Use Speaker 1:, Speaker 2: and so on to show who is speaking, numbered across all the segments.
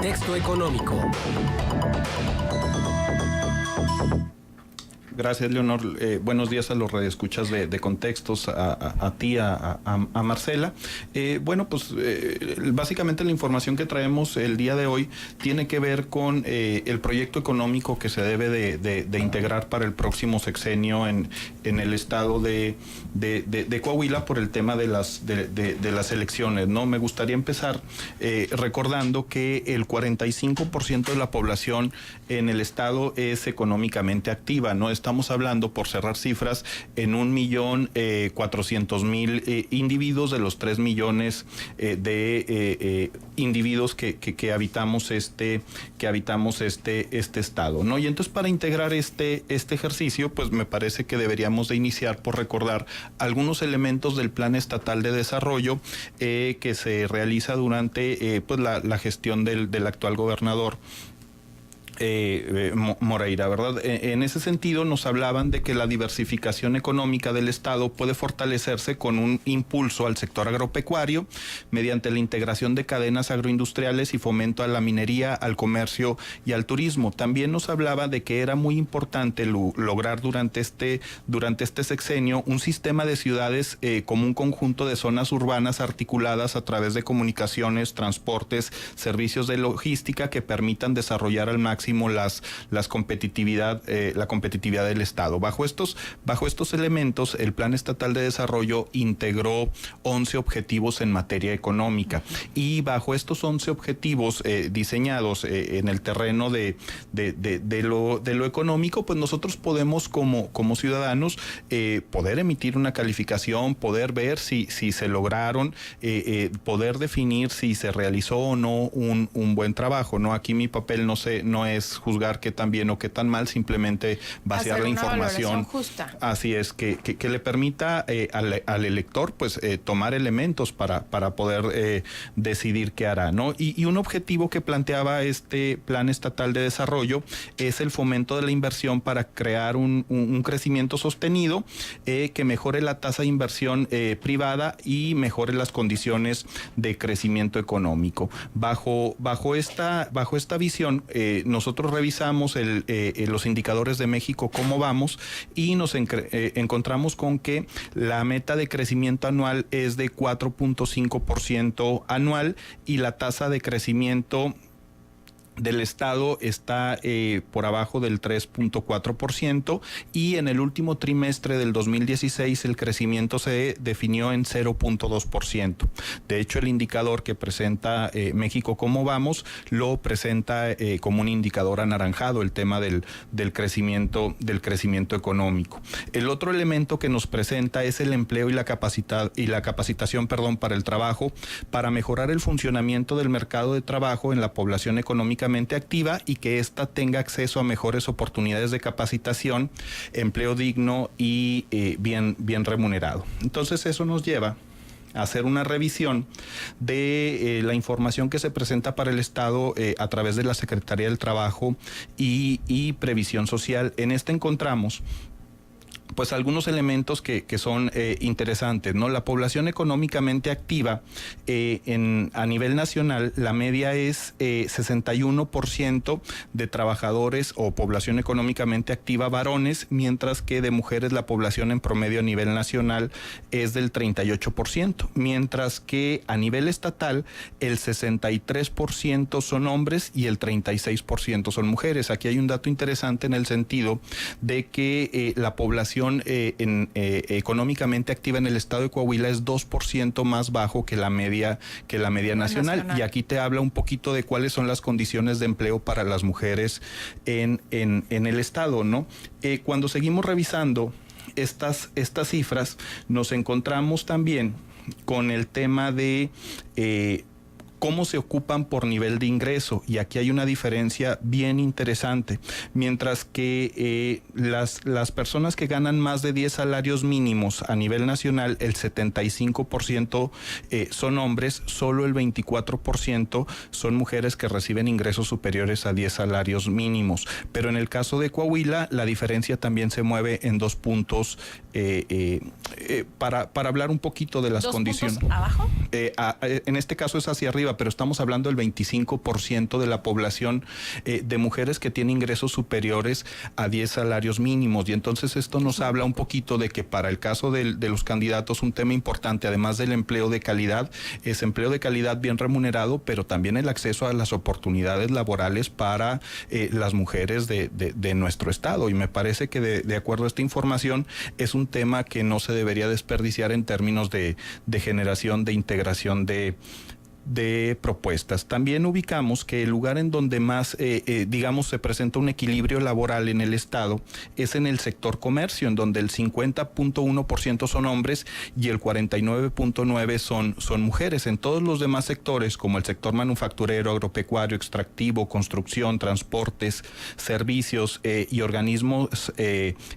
Speaker 1: Contexto económico.
Speaker 2: Gracias, Leonor. Buenos días a los radioescuchas de Contextos, a ti, a Marcela. Básicamente la información que traemos el día de hoy tiene que ver con el proyecto económico que se debe de integrar para el próximo sexenio en el estado de Coahuila por el tema de las elecciones, ¿no? Me gustaría empezar recordando que el 45% de la población en el estado es económicamente activa, ¿no? Estamos hablando, por cerrar cifras, en 1.400.000 individuos de los 3 millones de individuos que habitamos este estado, ¿no? Y entonces, para integrar este ejercicio, pues me parece que deberíamos de iniciar por recordar algunos elementos del Plan Estatal de Desarrollo que se realiza durante la gestión del actual gobernador Moreira, ¿verdad? En ese sentido nos hablaban de que la diversificación económica del Estado puede fortalecerse con un impulso al sector agropecuario mediante la integración de cadenas agroindustriales y fomento a la minería, al comercio y al turismo. También nos hablaba de que era muy importante lograr durante este sexenio un sistema de ciudades como un conjunto de zonas urbanas articuladas a través de comunicaciones, transportes, servicios de logística que permitan desarrollar al máximo la competitividad del Estado. Bajo estos elementos, el Plan Estatal de Desarrollo integró 11 objetivos en materia económica, y bajo estos 11 objetivos diseñados en el terreno de lo económico, pues nosotros podemos como ciudadanos poder emitir una calificación, poder ver si se lograron, poder definir si se realizó o no un buen trabajo, ¿no? Aquí mi papel no es juzgar qué tan bien o qué tan mal, simplemente vaciar la información
Speaker 3: justa.
Speaker 2: Así es, que le permita al elector pues tomar elementos para poder decidir qué hará, ¿no? Y un objetivo que planteaba este Plan Estatal de Desarrollo es el fomento de la inversión para crear un crecimiento sostenido que mejore la tasa de inversión privada y mejore las condiciones de crecimiento económico. Bajo esta visión, nosotros revisamos los indicadores de México, cómo vamos, y nos encontramos con que la meta de crecimiento anual es de 4.5% anual, y la tasa de crecimiento del Estado está por abajo del 3.4%, y en el último trimestre del 2016 el crecimiento se definió en 0.2%. De hecho, el indicador que presenta México Cómo Vamos lo presenta como un indicador anaranjado, el tema del crecimiento económico. El otro elemento que nos presenta es el empleo y la capacitación para el trabajo, para mejorar el funcionamiento del mercado de trabajo en la población económica activa, y que ésta tenga acceso a mejores oportunidades de capacitación, empleo digno y bien remunerado. Entonces, eso nos lleva a hacer una revisión de la información que se presenta para el Estado a través de la Secretaría del Trabajo y Previsión Social. En esta encontramos pues algunos elementos que son interesantes, ¿no? La población económicamente activa a nivel nacional, la media es 61% de trabajadores o población económicamente activa varones, mientras que de mujeres la población en promedio a nivel nacional es del 38%, mientras que a nivel estatal el 63% son hombres y el 36% son mujeres. Aquí hay un dato interesante en el sentido de que la población económicamente activa en el estado de Coahuila es 2% más bajo que la media nacional. Y aquí te habla un poquito de cuáles son las condiciones de empleo para las mujeres en el estado, ¿no? Cuando seguimos revisando estas cifras, nos encontramos también con el tema de cómo se ocupan por nivel de ingreso, y aquí hay una diferencia bien interesante. Mientras que las personas que ganan más de 10 salarios mínimos a nivel nacional, el 75% son hombres, solo el 24% son mujeres que reciben ingresos superiores a 10 salarios mínimos. Pero en el caso de Coahuila, la diferencia también se mueve en 2 puntos, para hablar un poquito de las condiciones.
Speaker 3: ¿2 puntos abajo?
Speaker 2: En este caso es hacia arriba, arriba, pero estamos hablando del 25% de la población de mujeres que tiene ingresos superiores a 10 salarios mínimos. Y entonces esto nos habla un poquito de que para el caso de los candidatos un tema importante, además del empleo de calidad, es empleo de calidad bien remunerado, pero también el acceso a las oportunidades laborales para las mujeres de nuestro estado. Y me parece que de acuerdo a esta información es un tema que no se debería desperdiciar en términos de generación, de integración de propuestas. También ubicamos que el lugar en donde más, digamos, se presenta un equilibrio laboral en el estado es en el sector comercio, en donde el 50.1% son hombres y el 49.9% son mujeres. En todos los demás sectores, como el sector manufacturero, agropecuario, extractivo, construcción, transportes, servicios y organismos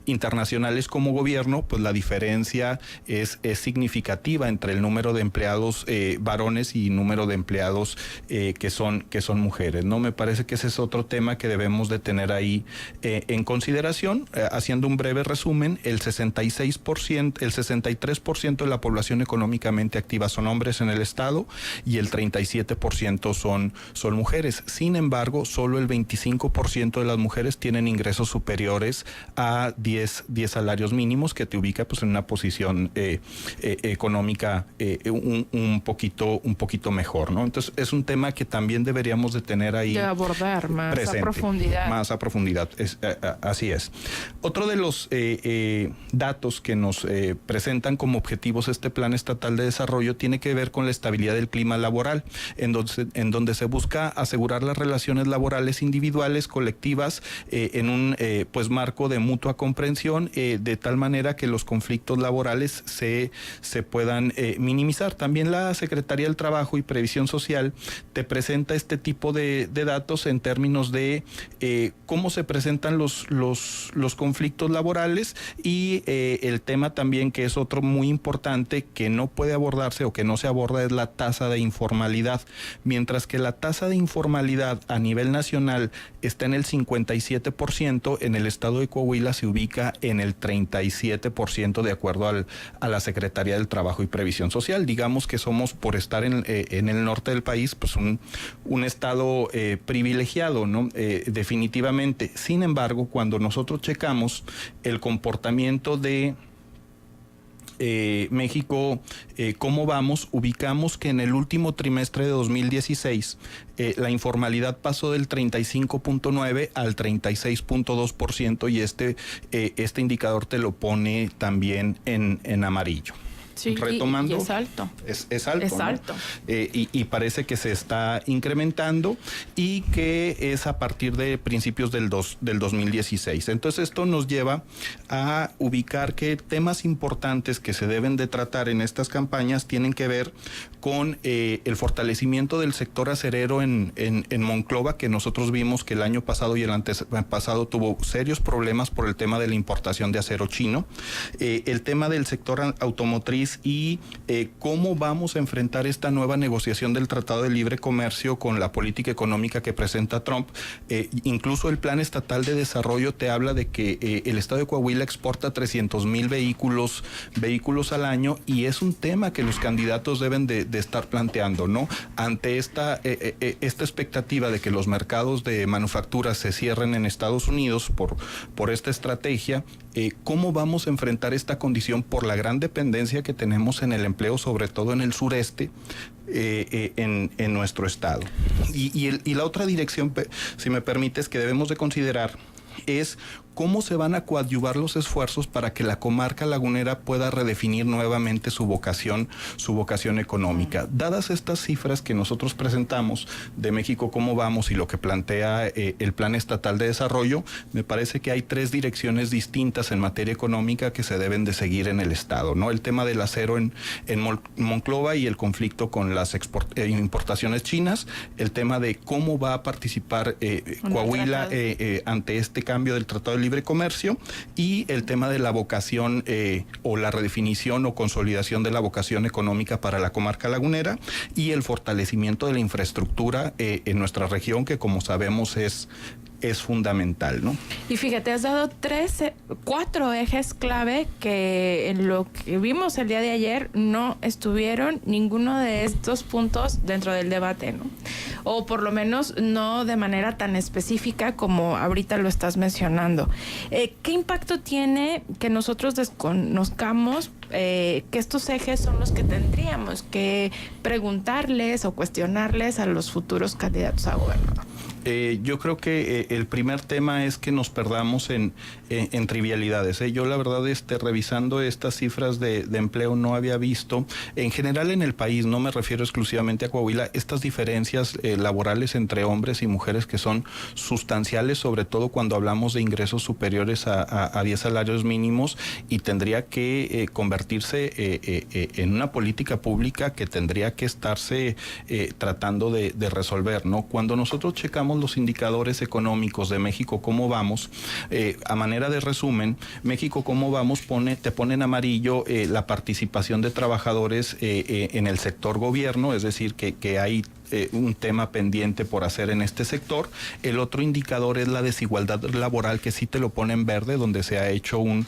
Speaker 2: internacionales como gobierno, pues la diferencia es significativa entre el número de empleados varones y número de empleados que son mujeres, ¿no? Me parece que ese es otro tema que debemos de tener ahí en consideración. Haciendo un breve resumen, el 63% de la población económicamente activa son hombres en el estado y el 37% son mujeres. Sin embargo, solo el 25% de las mujeres tienen ingresos superiores a 10 salarios mínimos, que te ubica pues en una posición económica un poquito mejor, ¿no? Entonces es un tema que también deberíamos de tener ahí, de
Speaker 1: abordar más
Speaker 2: presente,
Speaker 1: a profundidad.
Speaker 2: Más a profundidad, así es. Otro de los datos que nos presentan como objetivos este Plan Estatal de Desarrollo tiene que ver con la estabilidad del clima laboral, en donde se busca asegurar las relaciones laborales individuales, colectivas, en un pues marco de mutua comprensión, de tal manera que los conflictos laborales se puedan minimizar. También la Secretaría del Trabajo y Previsión Social te presenta este tipo de datos en términos de cómo se presentan los conflictos laborales y el tema también, que es otro muy importante que no puede abordarse o que no se aborda, es la tasa de informalidad. Mientras que la tasa de informalidad a nivel nacional está en el 57%, en el estado de Coahuila se ubica en el 37% de acuerdo a la Secretaría del Trabajo y Previsión Social. Digamos que somos, por estar en el norte del país, pues un estado privilegiado, ¿no? Definitivamente. Sin embargo, cuando nosotros checamos el comportamiento de México, cómo vamos, ubicamos que en el último trimestre de 2016 la informalidad pasó del 35.9 al 36.2% y este indicador te lo pone también en amarillo.
Speaker 1: Sí,
Speaker 2: retomando,
Speaker 1: y es alto.
Speaker 2: Es alto. Es alto. ¿No? Y parece que se está incrementando y que es a partir de principios del 2016. Entonces esto nos lleva a ubicar que temas importantes que se deben de tratar en estas campañas tienen que ver con el fortalecimiento del sector acerero en Monclova, que nosotros vimos que el año pasado y el antepasado tuvo serios problemas por el tema de la importación de acero chino. El tema del sector automotriz y cómo vamos a enfrentar esta nueva negociación del Tratado de Libre Comercio con la política económica que presenta Trump. Incluso el Plan Estatal de Desarrollo te habla de que el estado de Coahuila exporta 300,000 vehículos al año, y es un tema que los candidatos deben de estar planteando, ¿no? Ante esta expectativa de que los mercados de manufactura se cierren en Estados Unidos por esta estrategia, ¿cómo vamos a enfrentar esta condición por la gran dependencia que tenemos en el empleo, sobre todo en el sureste, en nuestro estado? Y la otra dirección, si me permites, que debemos de considerar es cómo se van a coadyuvar los esfuerzos para que la comarca lagunera pueda redefinir nuevamente su vocación económica. Dadas estas cifras que nosotros presentamos de México cómo vamos y lo que plantea el Plan Estatal de Desarrollo, me parece que hay tres direcciones distintas en materia económica que se deben de seguir en el estado, ¿no? El tema del acero en Monclova y el conflicto con las importaciones chinas, el tema de cómo va a participar Coahuila ante este cambio del Tratado de Libre Comercio, y el tema de la vocación o la redefinición o consolidación de la vocación económica para la comarca lagunera, y el fortalecimiento de la infraestructura en nuestra región, que como sabemos es es fundamental, ¿no?
Speaker 1: Y fíjate, has dado 4 ejes clave que en lo que vimos el día de ayer no estuvieron ninguno de estos puntos dentro del debate, ¿no? O por lo menos no de manera tan específica como ahorita lo estás mencionando. ¿Qué impacto tiene que nosotros desconozcamos que estos ejes son los que tendríamos que preguntarles o cuestionarles a los futuros candidatos a gobernador?
Speaker 2: Yo creo que el primer tema es que nos perdamos en trivialidades. Yo la verdad, revisando estas cifras de empleo, no había visto, en general en el país, no me refiero exclusivamente a Coahuila, estas diferencias laborales entre hombres y mujeres que son sustanciales, sobre todo cuando hablamos de ingresos superiores a 10 salarios mínimos, y tendría que convertirse en una política pública que tendría que estarse tratando de resolver, ¿no? Cuando nosotros checamos los indicadores económicos de México, cómo vamos, a manera de resumen, México cómo vamos te pone en amarillo la participación de trabajadores en el sector gobierno, es decir, que hay un tema pendiente por hacer en este sector. El otro indicador es la desigualdad laboral, que sí te lo pone en verde, donde se ha hecho un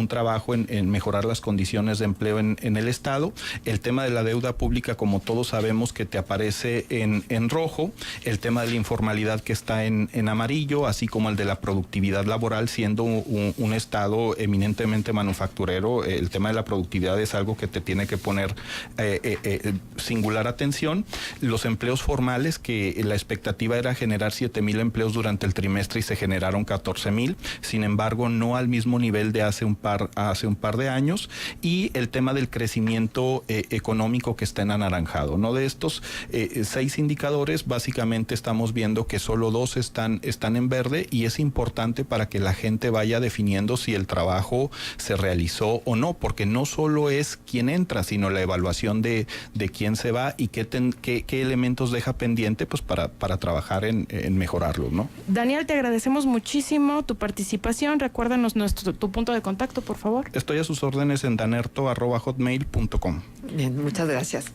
Speaker 2: trabajo en mejorar las condiciones de empleo en el Estado. El tema de la deuda pública, como todos sabemos, que te aparece en rojo. El tema de la informalidad, que está en amarillo, así como el de la productividad laboral, siendo un Estado eminentemente manufacturero. El tema de la productividad es algo que te tiene que poner singular atención. Los empleos formales, que la expectativa era generar 7,000 empleos durante el trimestre y se generaron 14,000, sin embargo no al mismo nivel de hace un par de años. Y el tema del crecimiento económico, que está en anaranjado, ¿no? De estos 6 indicadores, básicamente estamos viendo que solo 2 están en verde, y es importante para que la gente vaya definiendo si el trabajo se realizó o no, porque no solo es quién entra, sino la evaluación de quién se va y qué elementos deja pendiente, pues para trabajar en mejorarlo, ¿no?
Speaker 1: Daniel, te agradecemos muchísimo tu participación. Recuérdanos tu punto de contacto, por favor.
Speaker 2: Estoy a sus órdenes en danerto@hotmail.com.
Speaker 3: Bien, muchas gracias.